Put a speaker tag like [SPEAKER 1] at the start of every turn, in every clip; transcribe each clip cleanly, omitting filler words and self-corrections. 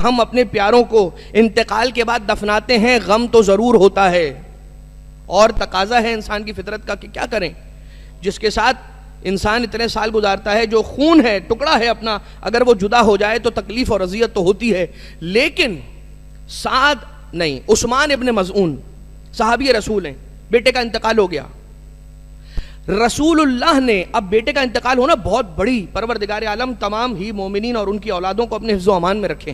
[SPEAKER 1] ہم اپنے پیاروں کو انتقال کے بعد دفناتے ہیں غم تو ضرور ہوتا ہے، اور تقاضا ہے انسان کی فطرت کا کہ کیا کریں، جس کے ساتھ انسان اتنے سال گزارتا ہے، جو خون ہے، ٹکڑا ہے اپنا، اگر وہ جدا ہو جائے تو تکلیف اور اذیت تو ہوتی ہے، لیکن سعد نہیں۔ عثمان ابن مظعون صحابی رسول ہیں، بیٹے کا انتقال ہو گیا، رسول اللہ نے، اب بیٹے کا انتقال ہونا بہت بڑی، پروردگار عالم تمام ہی مومنین اور ان کی اولادوں کو اپنے حفظ و امان میں رکھیں،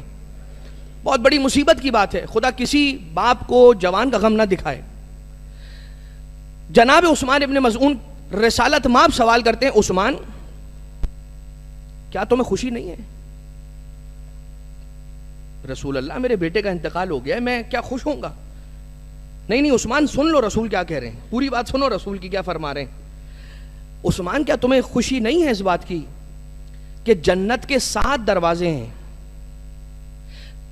[SPEAKER 1] بہت بڑی مصیبت کی بات ہے، خدا کسی باپ کو جوان کا غم نہ دکھائے۔ جناب عثمان ابن مظعون رسالت ماب سوال کرتے ہیں، عثمان کیا تمہیں خوشی نہیں ہے؟ رسول اللہ میرے بیٹے کا انتقال ہو گیا ہے، میں کیا خوش ہوں گا؟ نہیں عثمان سن لو رسول کیا کہہ رہے ہیں، پوری بات سنو رسول کی کیا فرما رہے ہیں۔ عثمان کیا تمہیں خوشی نہیں ہے اس بات کی کہ جنت کے 7 دروازے ہیں،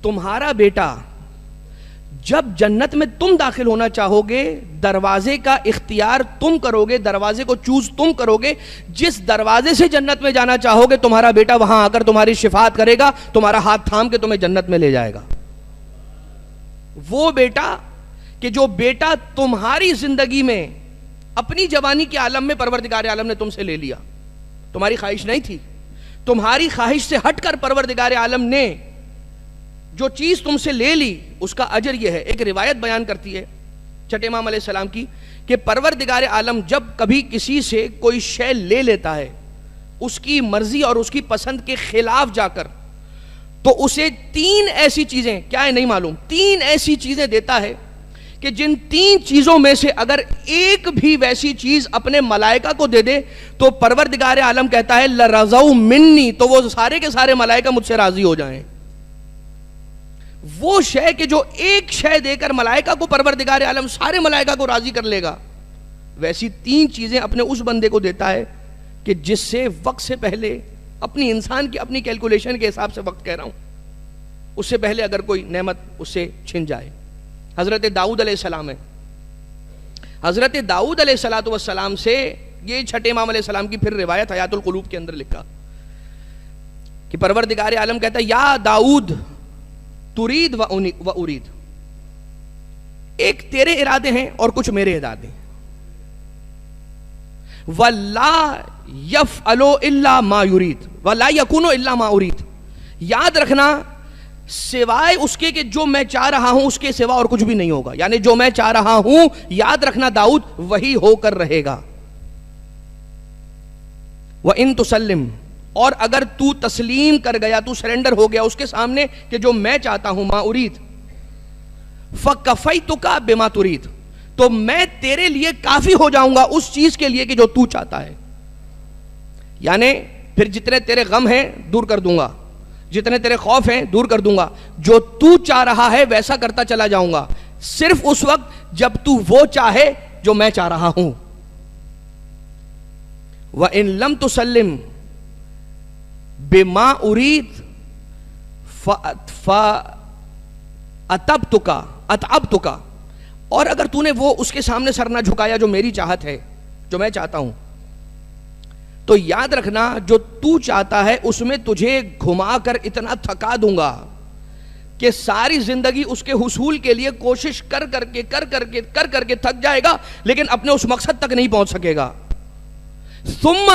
[SPEAKER 1] تمہارا بیٹا جب جنت میں تم داخل ہونا چاہو گے دروازے کا اختیار تم کرو گے، دروازے کو چوز تم کرو گے، جس دروازے سے جنت میں جانا چاہو گے تمہارا بیٹا وہاں آ کر تمہاری شفاعت کرے گا، تمہارا ہاتھ تھام کے تمہیں جنت میں لے جائے گا۔ وہ بیٹا کہ جو بیٹا تمہاری زندگی میں اپنی جوانی کے عالم میں پروردگار عالم نے تم سے لے لیا، تمہاری خواہش نہیں تھی، تمہاری خواہش سے ہٹ کر پروردگار عالم نے جو چیز تم سے لے لی اس کا اجر یہ ہے۔ ایک روایت بیان کرتی ہے چھٹے امام علیہ السلام کی کہ پروردگار عالم جب کبھی کسی سے کوئی شے لے لیتا ہے اس کی مرضی اور اس کی پسند کے خلاف جا کر، تو اسے 3 ایسی چیزیں، کیا ہے نہیں معلوم، 3 ایسی چیزیں دیتا ہے کہ جن 3 چیزوں میں سے اگر ایک بھی ویسی چیز اپنے ملائکہ کو دے دے تو پروردگار عالم کہتا ہے لرضوا منی، تو وہ سارے کے سارے ملائکہ مجھ سے راضی ہو جائیں۔ وہ شے کہ جو ایک شے دے کر ملائکہ کو پروردگار عالم سارے ملائکہ کو راضی کر لے گا، ویسی 3 چیزیں اپنے اس بندے کو دیتا ہے کہ جس سے وقت سے پہلے اپنی انسان کی اپنی کیلکولیشن کے حساب سے وقت کہہ رہا ہوں، اس سے پہلے اگر کوئی نعمت اس سے چھن جائے۔ حضرت داؤد علیہ السلام ہے، حضرت داؤد علیہ السلام سے یہ چھٹے امام علیہ السلام کی پھر روایت حیات القلوب کے اندر لکھا کہ پروردگار عالم کہتا ہے یا داؤد ترید و ارید، ایک تیرے ارادے ہیں اور کچھ میرے ارادے ہیں، وَلَا يَفْعَلُ إِلَّا مَا يُرِيد وَلَا يَكُونُ إِلَّا مَا أُرِيد، یاد رکھنا سوائے اس کے کہ جو میں چاہ رہا ہوں اس کے سوا اور کچھ بھی نہیں ہوگا، یعنی جو میں چاہ رہا ہوں یاد رکھنا داؤد وہی ہو کر رہے گا۔ وَإِن تُسَلِّمْ، اور اگر تو تسلیم کر گیا، تو سرنڈر ہو گیا اس کے سامنے کہ جو میں چاہتا ہوں ما ارید، فَكَفَيْتُكَ بِمَا تُرِيد، تو میں تیرے لیے کافی ہو جاؤں گا اس چیز کے لیے کہ جو تو چاہتا ہے، یعنی پھر جتنے تیرے غم ہیں دور کر دوں گا، جتنے تیرے خوف ہیں دور کر دوں گا، جو تو چاہ رہا ہے ویسا کرتا چلا جاؤں گا، صرف اس وقت جب تو وہ چاہے جو میں چاہ رہا ہوں۔ وَإِن لَمْ تُسَلِّمْ بِمَا أُرِيد فَأَتَبْتُكَ، اور اگر تو نے وہ اس کے سامنے سر نہ جھکایا جو میری چاہت ہے، جو میں چاہتا ہوں، تو یاد رکھنا جو تو چاہتا ہے اس میں تجھے گھما کر اتنا تھکا دوں گا کہ ساری زندگی اس کے حصول کے لیے کوشش کر کر کے تھک جائے گا لیکن اپنے اس مقصد تک نہیں پہنچ سکے گا۔ ثم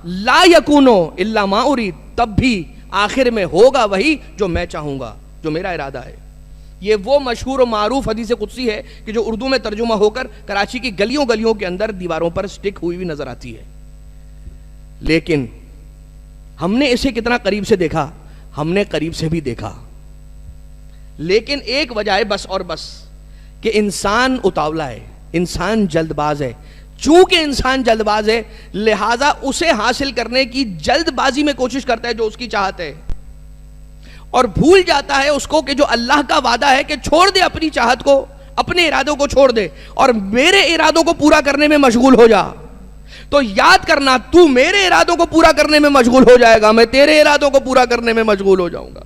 [SPEAKER 1] لا یکون الا ما ارید، تب بھی آخر میں ہوگا وہی جو میں چاہوں گا، جو میرا ارادہ ہے۔ یہ وہ مشہور و معروف حدیث قدسی ہے کہ جو اردو میں ترجمہ ہو کر کراچی کی گلیوں کے اندر دیواروں پر سٹک ہوئی بھی نظر آتی ہے، لیکن ہم نے اسے کتنا قریب سے دیکھا؟ ہم نے قریب سے بھی دیکھا، لیکن ایک وجہ ہے بس اور بس کہ انسان اتاولا ہے، انسان جلد باز ہے۔ چونکہ انسان جلد باز ہے لہٰذا اسے حاصل کرنے کی جلد بازی میں کوشش کرتا ہے جو اس کی چاہت ہے، اور بھول جاتا ہے اس کو کہ جو اللہ کا وعدہ ہے کہ چھوڑ دے اپنی چاہت کو، اپنے ارادوں کو چھوڑ دے اور میرے ارادوں کو پورا کرنے میں مشغول ہو جا۔ تو یاد کرنا تو میرے ارادوں کو پورا کرنے میں مشغول ہو جائے گا، میں تیرے ارادوں کو پورا کرنے میں مشغول ہو جاؤں گا۔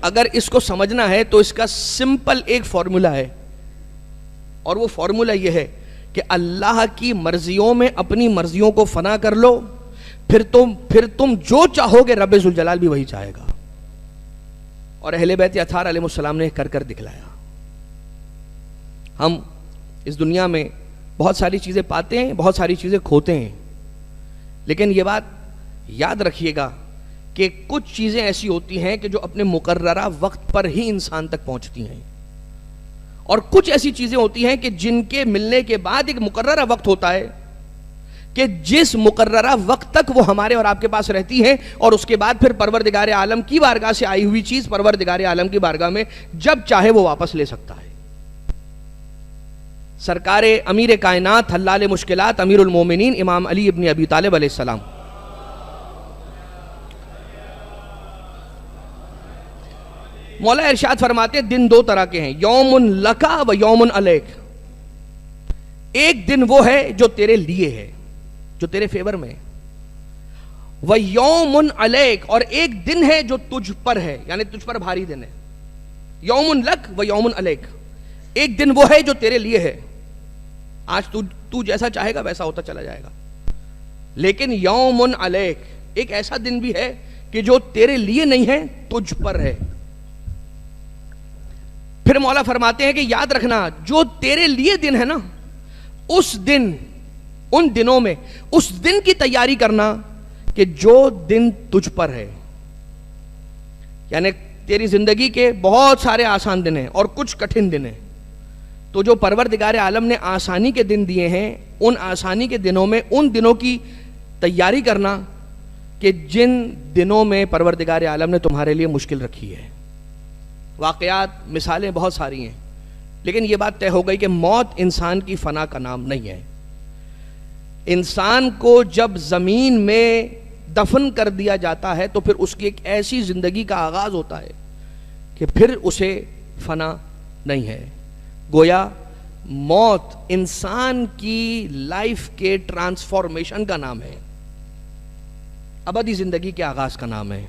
[SPEAKER 1] اگر اس کو سمجھنا ہے تو اس کا سمپل ایک فارمولا ہے، اور وہ فارمولا یہ ہے کہ اللہ کی مرضیوں میں اپنی مرضیوں کو فنا کر لو، پھر تم جو چاہو گے رب ذوالجلال بھی وہی چاہے گا. اور اہل بیت اطہار علیہ السلام نے کر دکھلایا. ہم اس دنیا میں بہت ساری چیزیں پاتے ہیں, بہت ساری چیزیں کھوتے ہیں, لیکن یہ بات یاد رکھیے گا کہ کچھ چیزیں ایسی ہوتی ہیں کہ جو اپنے مقررہ وقت پر ہی انسان تک پہنچتی ہیں, اور کچھ ایسی چیزیں ہوتی ہیں کہ جن کے ملنے کے بعد ایک مقررہ وقت ہوتا ہے کہ جس مقررہ وقت تک وہ ہمارے اور آپ کے پاس رہتی ہیں, اور اس کے بعد پھر پروردگار عالم کی بارگاہ سے آئی ہوئی چیز پروردگار عالم کی بارگاہ میں جب چاہے وہ واپس لے سکتا ہے. سرکار امیر کائنات حلال مشکلات امیر المومنین امام علی ابن ابی طالب علیہ السلام مولا ارشاد فرماتے ہیں دن دو طرح کے ہیں, یوم لکا و یوم علیک. ایک دن وہ ہے جو تیرے لیے ہے, جو تیرے فیور میں, و یوم علیک, اور ایک دن ہے جو تجھ پر ہے, یعنی تجھ پر بھاری دن ہے. یوم لک و یوم علیک, ایک دن وہ ہے جو تیرے لیے ہے, آج تو جیسا چاہے گا ویسا ہوتا چلا جائے گا. لیکن یوم علیک, ایک ایسا دن بھی ہے کہ جو تیرے لیے نہیں ہے, تجھ پر ہے. پھر مولا فرماتے ہیں کہ یاد رکھنا جو تیرے لیے دن ہے نا, اس دن, ان دنوں میں اس دن کی تیاری کرنا کہ جو دن تجھ پر ہے. یعنی تیری زندگی کے بہت سارے آسان دن ہیں اور کچھ کٹھن دن ہیں, تو جو پروردگار عالم نے آسانی کے دن دیے ہیں, ان آسانی کے دنوں میں ان دنوں کی تیاری کرنا کہ جن دنوں میں پروردگار عالم نے تمہارے لیے مشکل رکھی ہے. واقعات مثالیں بہت ساری ہیں, لیکن یہ بات طے ہو گئی کہ موت انسان کی فنا کا نام نہیں ہے. انسان کو جب زمین میں دفن کر دیا جاتا ہے تو پھر اس کی ایک ایسی زندگی کا آغاز ہوتا ہے کہ پھر اسے فنا نہیں ہے. گویا موت انسان کی لائف کے ٹرانسفارمیشن کا نام ہے, ابدی زندگی کے آغاز کا نام ہے.